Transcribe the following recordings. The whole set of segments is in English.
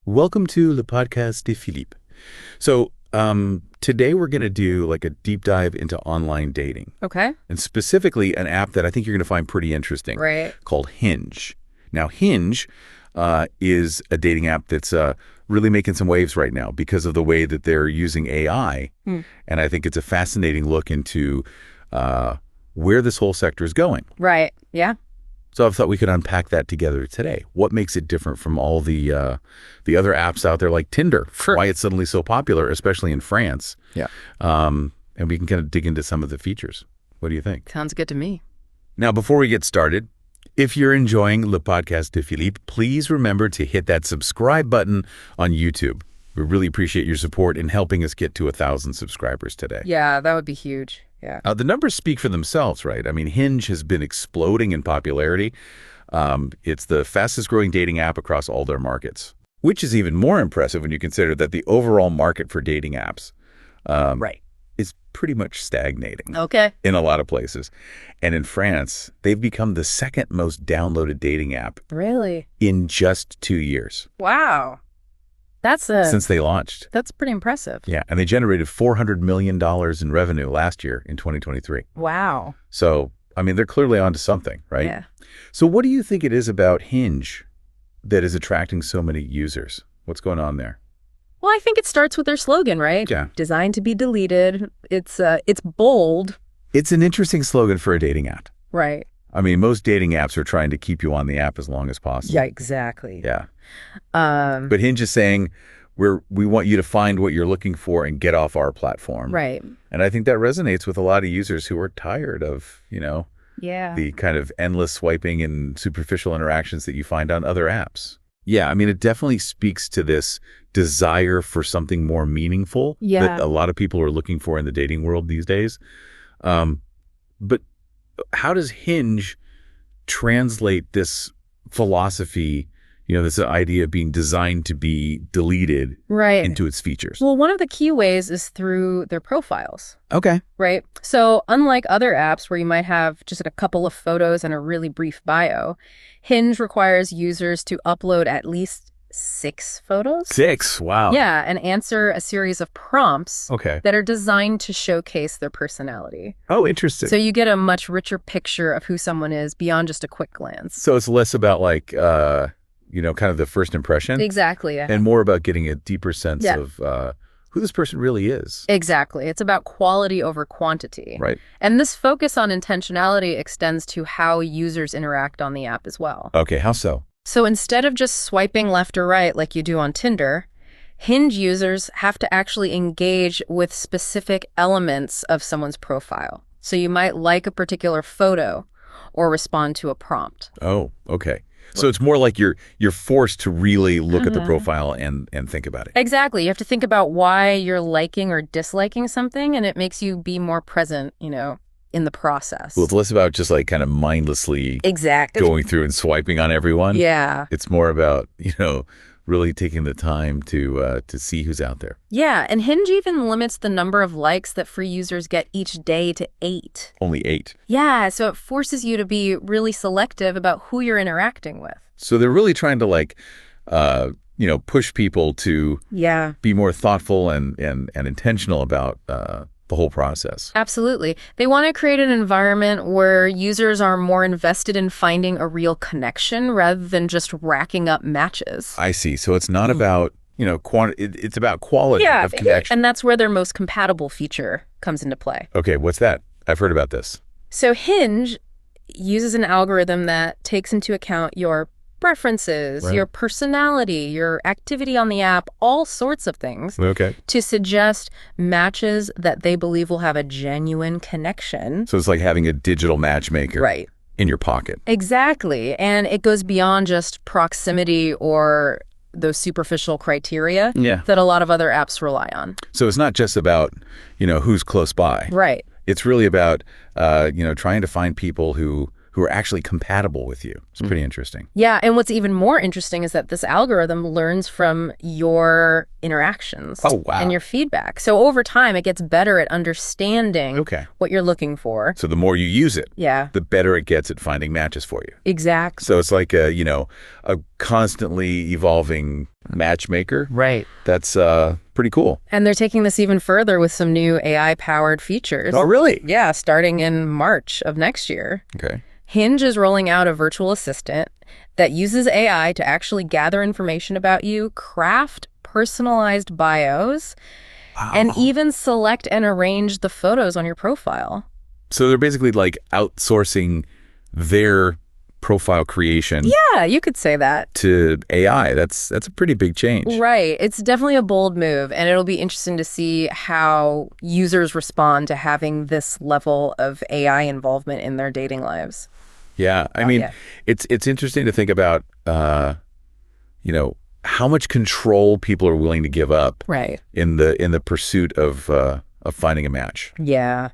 Welcome to the Podcast de Philippe. So today we're going to do like a deep dive into online dating. Okay. And specifically an app that I think you're going to find pretty interesting. Right. Called Hinge. Now, Hinge is a dating app that's really making some waves right now because of the way that they're using AI. And I think it's a fascinating look into where this whole sector is going. Right. Yeah. So I thought we could unpack that together today. What makes it different from all the other apps out there like Tinder? Sure. Why it's suddenly so popular, especially in France. Yeah. And we can kind of dig into some of the features. What do you think? Sounds good to me. Now, before we get started, if you're enjoying Le Podcast de Philippe, please remember to hit that subscribe button on YouTube. We really appreciate your support in helping us get to 1,000 subscribers today. Yeah, that would be huge. Yeah. The numbers speak for themselves, right? I mean, Hinge has been exploding in popularity. It's the fastest growing dating app across all their markets, which is even more impressive when you consider that the overall market for dating apps is pretty much stagnating in a lot of places. And in France, they've become the second most downloaded dating app Really? in just 2 years. Wow. Since they launched. That's pretty impressive. Yeah, and they generated $400 million in revenue last year in 2023. Wow. So, I mean, they're clearly onto something, right? Yeah. So what do you think it is about Hinge that is attracting so many users? What's going on there? Well, I think it starts with their slogan, right? Yeah. Designed to be deleted. It's bold. It's an interesting slogan for a dating app. Right. I mean, most dating apps are trying to keep you on the app as long as possible. Yeah, exactly. Yeah. But Hinge is saying we want you to find what you're looking for and get off our platform. Right. And I think that resonates with a lot of users who are tired of, Yeah. the kind of endless swiping and superficial interactions that you find on other apps. Yeah, I mean, it definitely speaks to this desire for something more meaningful that a lot of people are looking for in the dating world these days. But how does Hinge translate this philosophy, this idea of being designed to be deleted into its features? Well, one of the key ways is through their profiles. Okay. Right. So unlike other apps where you might have just a couple of photos and a really brief bio, Hinge requires users to upload at least 6 photos. 6? Wow. Yeah, and answer a series of prompts Okay. that are designed to showcase their personality. Oh, interesting. So you get a much richer picture of who someone is beyond just a quick glance. So it's less about like, kind of the first impression. Exactly. Yeah. And more about getting a deeper sense of who this person really is. Exactly. It's about quality over quantity. Right. And this focus on intentionality extends to how users interact on the app as well. Okay, how so? So instead of just swiping left or right like you do on Tinder, Hinge users have to actually engage with specific elements of someone's profile. So you might like a particular photo or respond to a prompt. Oh, okay. So it's more like you're forced to really look at the profile and think about it. Exactly. You have to think about why you're liking or disliking something, and it makes you be more present, in the process. Well, it's less about just like kind of mindlessly going through and swiping on everyone. Yeah. It's more about, really taking the time to see who's out there. Yeah, and Hinge even limits the number of likes that free users get each day to 8. Only 8. Yeah, so it forces you to be really selective about who you're interacting with. So they're really trying to push people to be more thoughtful and intentional about the whole process. Absolutely. They want to create an environment where users are more invested in finding a real connection rather than just racking up matches. I see. So it's not about, it's about quality of connection. And that's where their most compatible feature comes into play. Okay, what's that? I've heard about this. So Hinge uses an algorithm that takes into account your preferences, your personality, your activity on the app, all sorts of things to suggest matches that they believe will have a genuine connection. So it's like having a digital matchmaker in your pocket. Exactly. And it goes beyond just proximity or those superficial criteria that a lot of other apps rely on. So it's not just about, who's close by. Right. It's really about, trying to find people who who are actually compatible with you. It's pretty interesting. Yeah, and what's even more interesting is that this algorithm learns from your interactions and your feedback. So over time, it gets better at understanding what you're looking for. So the more you use it, the better it gets at finding matches for you. Exactly. So it's like a constantly evolving matchmaker. Right. That's pretty cool. And they're taking this even further with some new AI-powered features. Oh, really? Yeah, starting in March of next year. Okay. Hinge is rolling out a virtual assistant that uses AI to actually gather information about you, craft personalized bios, and even select and arrange the photos on your profile. So they're basically like outsourcing their profile creation. Yeah, you could say that. To AI. That's a pretty big change. Right. It's definitely a bold move, and it'll be interesting to see how users respond to having this level of AI involvement in their dating lives. Yeah. I mean, it's interesting to think about, how much control people are willing to give up in the pursuit of finding a match. Yeah.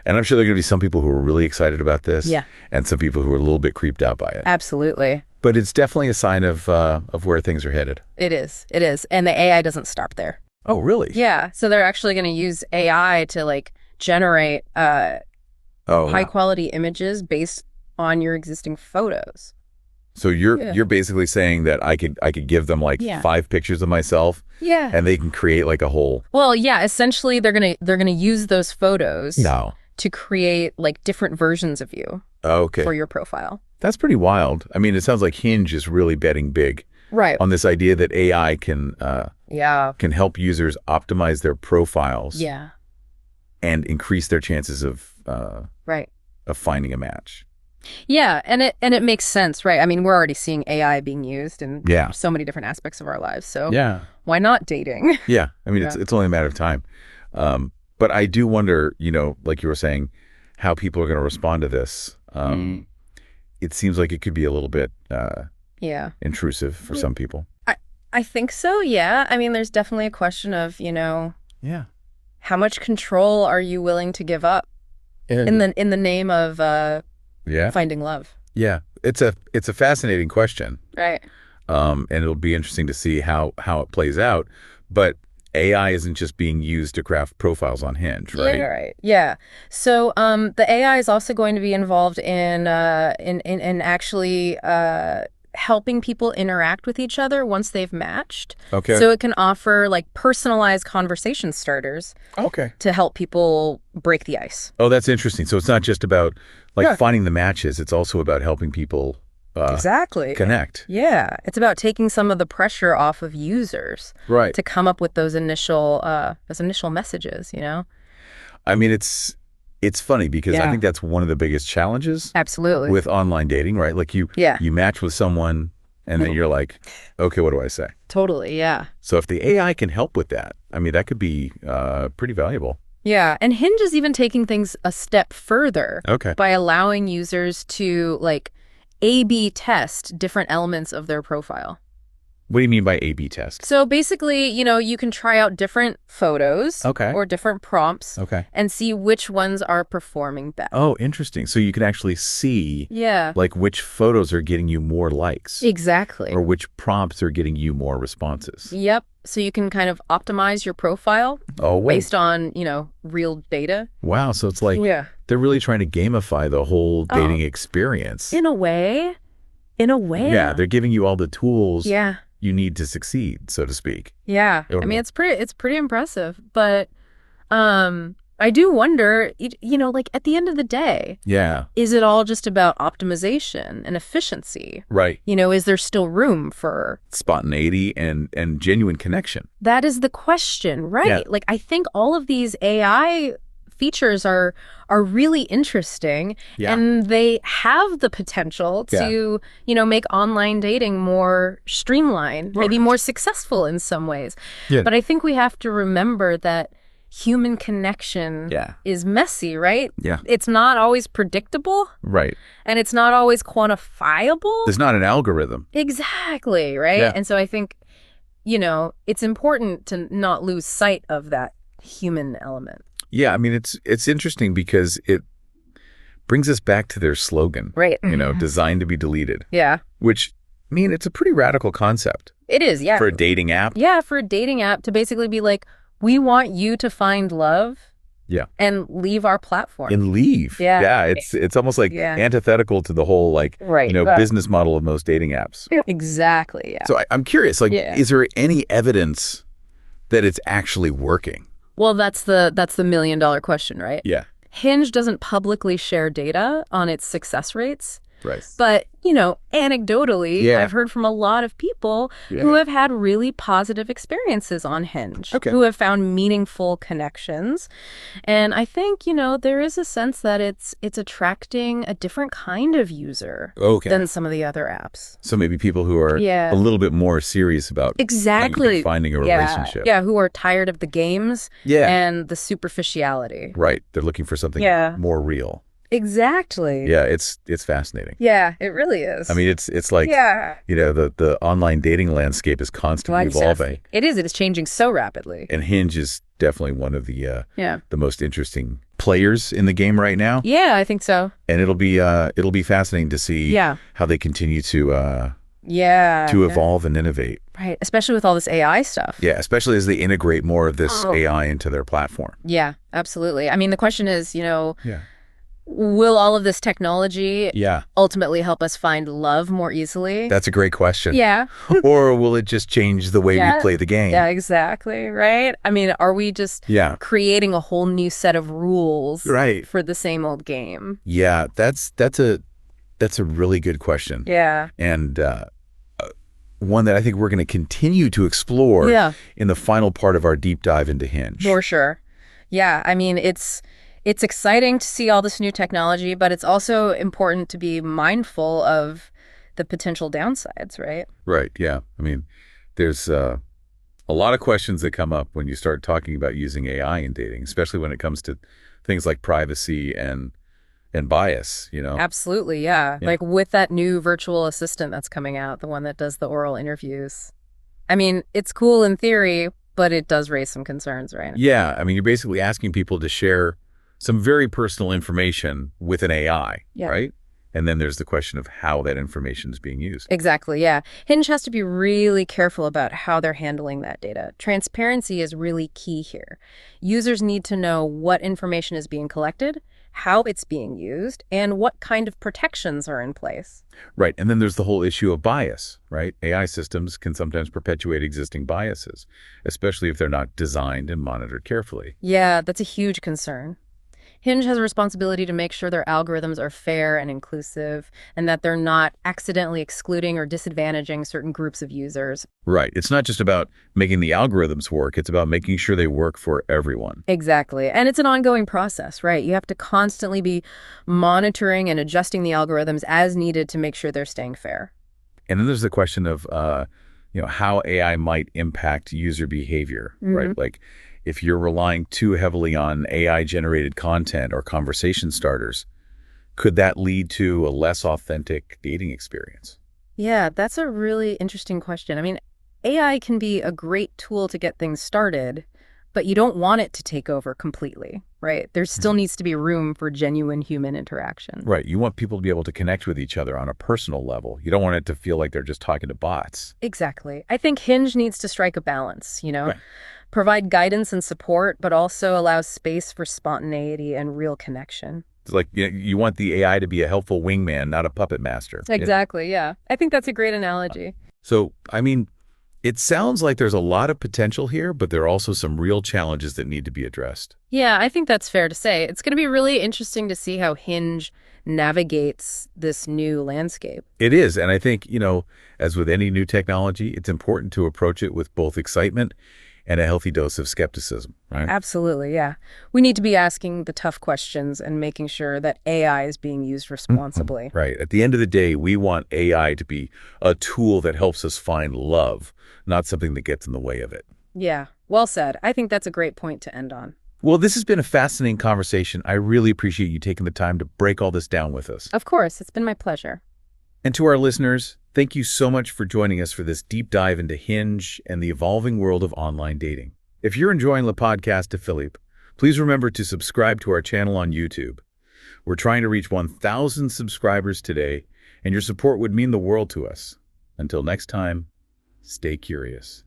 And I'm sure there are going to be some people who are really excited about this, and some people who are a little bit creeped out by it. Absolutely. But it's definitely a sign of where things are headed. It is. It is. And the AI doesn't stop there. Oh, really? Yeah. So they're actually going to use AI to generate high quality images based on your existing photos. So you're basically saying that I could give them 5 pictures of myself, and they can create a whole. Well, yeah. Essentially, they're gonna use those photos to create different versions of you for your profile. That's pretty wild. I mean, it sounds like Hinge is really betting big on this idea that AI can help users optimize their profiles and increase their chances of finding a match. Yeah, and it makes sense, right? I mean, we're already seeing AI being used in so many different aspects of our lives. So why not dating? Yeah, I mean, it's only a matter of time. But I do wonder, like you were saying, how people are going to respond to this. It seems like it could be a little bit intrusive for some people. I think so, yeah. I mean, there's definitely a question of, how much control are you willing to give up in the name of finding love? Yeah, it's a fascinating question. Right. And it'll be interesting to see how it plays out. But AI isn't just being used to craft profiles on Hinge, right? Yeah, right. Yeah. So the AI is also going to be involved in actually helping people interact with each other once they've matched. Okay. So it can offer personalized conversation starters. Okay. To help people break the ice. Oh, that's interesting. So it's not just about finding the matches. It's also about helping people connect. Yeah. It's about taking some of the pressure off of users to come up with those initial messages, I mean, it's funny because I think that's one of the biggest challenges with online dating, right? Like you match with someone and then you're like, okay, what do I say? Totally, yeah. So if the AI can help with that, I mean, that could be pretty valuable. Yeah, and Hinge is even taking things a step further by allowing users to A/B test different elements of their profile. What do you mean by A/B test? So basically, you can try out different photos or different prompts and see which ones are performing best. Oh, interesting. So you can actually see which photos are getting you more likes. Exactly. Or which prompts are getting you more responses. Yep. So you can kind of optimize your profile based on, real data. Wow. So it's they're really trying to gamify the whole dating experience. In a way. Yeah. They're giving you all the tools you need to succeed, so to speak. Yeah. I mean, it's pretty impressive. But I do wonder, at the end of the day, is it all just about optimization and efficiency? Right. Is there still room for spontaneity and genuine connection? That is the question, right? Yeah. I think all of these AI features are really interesting and they have the potential to, make online dating more streamlined, maybe more successful in some ways. Yeah. But I think we have to remember that human connection is messy, right? Yeah. It's not always predictable. Right. And it's not always quantifiable. There's not an algorithm. Exactly, right? Yeah. And so I think, it's important to not lose sight of that human element. Yeah, I mean, it's interesting because brings us back to their slogan. Right. Designed to be deleted. Yeah. Which, I mean, it's a pretty radical concept. It is, yeah. For a dating app. Yeah, for a dating app to basically be like, we want you to find love. Yeah. And leave our platform. And leave. Yeah. Yeah. It's almost like antithetical to the whole business model of most dating apps. Exactly. Yeah. So I'm curious, is there any evidence that it's actually working? Well, that's the $1 million question, right? Yeah. Hinge doesn't publicly share data on its success rates. Right. But, anecdotally, I've heard from a lot of people who have had really positive experiences on Hinge, who have found meaningful connections. And I think, there is a sense that it's attracting a different kind of user than some of the other apps. So maybe people who are a little bit more serious about finding a relationship. Yeah, who are tired of the games and the superficiality. Right. They're looking for something more real. Exactly. Yeah, it's fascinating. Yeah, it really is. I mean, it's like, the online dating landscape is constantly evolving. It is. It is changing so rapidly. And Hinge is definitely one of the most interesting players in the game right now. Yeah, I think so. And it'll be fascinating to see how they continue to evolve and innovate. Right, especially with all this AI stuff. Yeah, especially as they integrate more of this AI into their platform. Yeah, absolutely. I mean, the question is, will all of this technology ultimately help us find love more easily? That's a great question. Yeah. Or will it just change the way we play the game? Yeah, exactly. Right? I mean, are we just creating a whole new set of rules for the same old game? Yeah, that's a really good question. Yeah. And one that I think we're going to continue to explore in the final part of our deep dive into Hinge. For sure. Yeah, I mean, it's exciting to see all this new technology, but it's also important to be mindful of the potential downsides, right? Right, yeah. I mean, there's a lot of questions that come up when you start talking about using AI in dating, especially when it comes to things like privacy and bias, Absolutely, yeah. Like with that new virtual assistant that's coming out, the one that does the oral interviews. I mean, it's cool in theory, but it does raise some concerns, right? Yeah, I mean, you're basically asking people to share some very personal information with an AI, right? And then there's the question of how that information is being used. Exactly, yeah. Hinge has to be really careful about how they're handling that data. Transparency is really key here. Users need to know what information is being collected, how it's being used, and what kind of protections are in place. Right, and then there's the whole issue of bias, right? AI systems can sometimes perpetuate existing biases, especially if they're not designed and monitored carefully. Yeah, that's a huge concern. Hinge has a responsibility to make sure their algorithms are fair and inclusive and that they're not accidentally excluding or disadvantaging certain groups of users. Right. It's not just about making the algorithms work. It's about making sure they work for everyone. Exactly. And it's an ongoing process, right? You have to constantly be monitoring and adjusting the algorithms as needed to make sure they're staying fair. And then there's the question of, how AI might impact user behavior, right? Like, if you're relying too heavily on AI-generated content or conversation starters, could that lead to a less authentic dating experience? Yeah, that's a really interesting question. I mean, AI can be a great tool to get things started, but you don't want it to take over completely, right? There still needs to be room for genuine human interaction. Right. You want people to be able to connect with each other on a personal level. You don't want it to feel like they're just talking to bots. Exactly. I think Hinge needs to strike a balance, Right. Provide guidance and support, but also allow space for spontaneity and real connection. It's like you want the AI to be a helpful wingman, not a puppet master. Exactly, yeah. I think that's a great analogy. So, I mean, it sounds like there's a lot of potential here, but there are also some real challenges that need to be addressed. Yeah, I think that's fair to say. It's going to be really interesting to see how Hinge navigates this new landscape. It is. And I think, as with any new technology, it's important to approach it with both excitement and a healthy dose of skepticism, right? Absolutely, yeah. We need to be asking the tough questions and making sure that AI is being used responsibly. Right. At the end of the day, we want AI to be a tool that helps us find love, not something that gets in the way of it. Yeah, well said. I think that's a great point to end on. Well, this has been a fascinating conversation. I really appreciate you taking the time to break all this down with us. Of course, it's been my pleasure. And to our listeners, thank you so much for joining us for this deep dive into Hinge and the evolving world of online dating. If you're enjoying the Podcast de Philippe, please remember to subscribe to our channel on YouTube. We're trying to reach 1,000 subscribers today, and your support would mean the world to us. Until next time, stay curious.